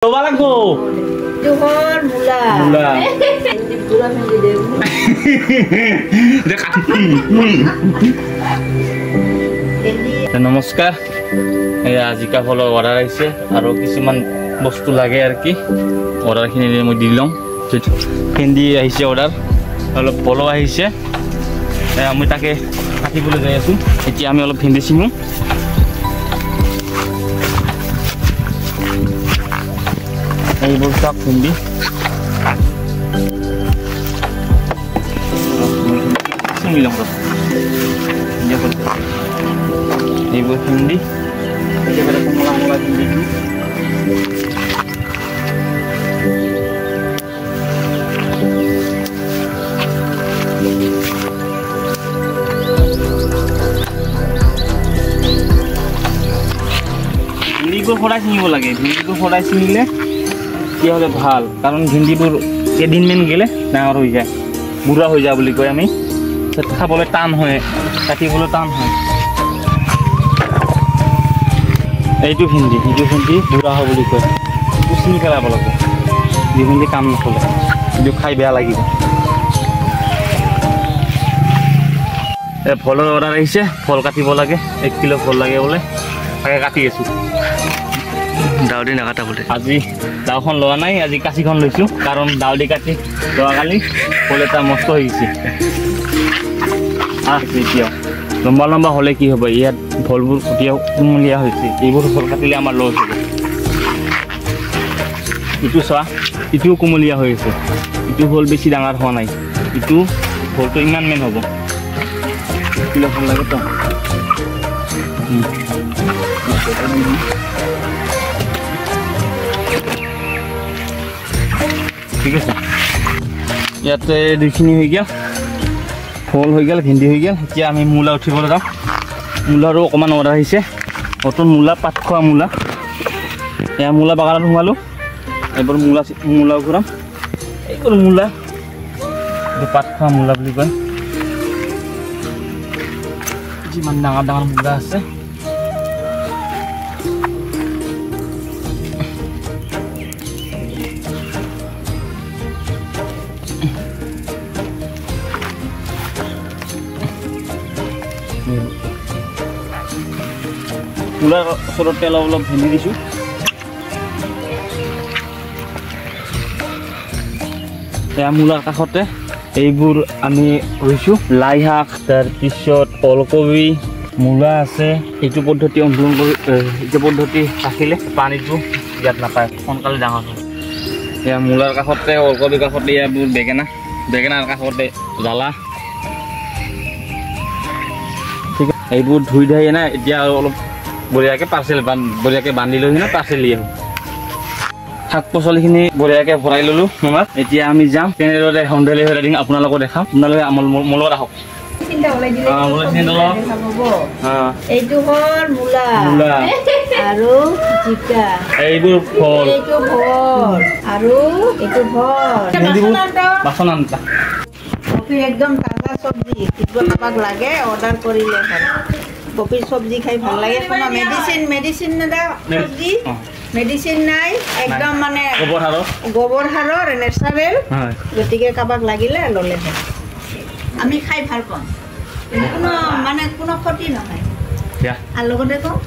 Coba lagu. Johor mula. Mula. Ini pula menjadi debu. Dekat. নমস্কাৰ আজিকা ফলৰ order আহিছে আৰু কিছুমান বস্তু লাগে আৰু কি অৰ্ডাৰখিনি মই দি লওঁ ভেন্দি আহিছে অৰ্ডাৰ অলপ পলহ আহিছে আমি তাকে কাটিবলৈ যাই আছোঁ এতিয়া আমি অলপ ভেন্দি চিঙো এইবোৰ চাওক ভেন্দি চিঙি লওঁ এইবোৰ ভেন্দি একেবাৰে কমলা কমলা ভেন্দিটো ভেন্দিবোৰ সদায় ছিঙিব লাগে ভেন্দিবোৰ সদায় ছিঙিলে কি হ'লে ভাল কাৰণ ভেন্দিবোৰ কেইদিনমান গ'লে ডাঙৰ হৈ যায় বুঢ়া হৈ যায় বুলি কয় আমি খাবলৈ টান হয় কাটিবলৈ টান হয় এইটো ভেন্দি বুঢ়া হয় বুলি কয় চিঙি পেলাব লাগিব যি ভেন্দি কাম নচলে কিন্তু খাই বেয়া লাগিব ফলৰ অৰ্ডাৰ আহিছে ফল কাটিব লাগে 1 কিলো ফল লাগে বোলে তাকে কাটি আছোঁ দাউদি নাকাটা বোলে আজি দাউখন লোৱা নাই আজি কাঁচিখন লৈছোঁ কাৰণ দাউদি কাটি যোৱাকালি ফল এটা মস্ত হৈ গৈছে এতিয়াও লম্বা লম্বা হ'লে কি হ'ব ইয়াত ফলবোৰ এতিয়াও কুমলীয়া হৈছে এইবোৰ ফল কাটিলে আমাৰ লছ হ'ব ইটো চোৱা ইটোও কুমলীয়া হৈ আছে ইটো ফল বেছি ডাঙৰ হোৱা নাই ইটো ফলটো ইমান মেন হ'ব কিলো ফল লাগে তো ঠিক আছে ইয়াতে দুইখিনি হৈ গ'ল ফল হৈ গ'ল ভেন্দি হৈ গ'ল এতিয়া আমি মূলা উঠিবলৈ যাওঁ মূলাৰো অকণমান অৰ্ডাৰ আহিছে নতুন মূলা পাত খোৱা মূলা এয়া মূলা বাগানত সোমালোঁ এইবোৰ মূলা ঘূৰাম এইবোৰ মূলা এইটো পাত খোৱা মূলা বুলি কয় যিমান ডাঙৰ ডাঙৰ মূলা আছে মূলাৰ ওচৰতে অলপ অলপ ভেন্দি দিছোঁ এয়া মূলাৰ কাষতে এইবোৰ আমি ৰুইছোঁ লাই শাক তাৰপিছত ওলকবি মূলা আছে এইটো পদ্ধতি অনুসৰণ কৰি এইটো পদ্ধতি ৰাখিলে পানীটো ইয়াত নাপায় সোনকালে ডাঙৰ হয় এয়া মূলাৰ কাষতে ওলকবিৰ কাষতে এইবোৰ বেঙেনাৰ কাষতে জ্বালা ঠিক আছে এইবোৰ ধুই ধাই না এতিয়া অলপ বঢ়িয়াকৈ বঢ়িয়াকৈ বান্ধি লৈ কিনে পাৰ্চেল দি আহোঁ শাক পাচলিখিনি বঢ়িয়াকৈ ভৰাই ল'লোঁ মই এতিয়া আমি যাম কেনেদৰে হোম ডেলিভাৰী দিম আপোনালোকক দেখাম আপোনালোকে মোৰ লগত আহক এইটো হ'ল মূলা আৰু জিকা এইবোৰ ফল এইটো ফল আৰু এইটো বাচন আনতা কফি একদম তাজা চব্জি কিবা কাবাক লাগে অৰ্ডাৰ কৰিলে ভাল কফিৰ চব্জি খাই ভাল লাগে কোনো মেডিচিন নেদা চব্জি মেডিচিন নাই একদম মানে গোবৰ সাৰৰ নেচাৰেল গতিকে কাবাক লাগিলে ল'লে হয় আমি খাই ভাল পাওঁ কোনো ক্ষতি নহয় আৰু লগতে কওঁ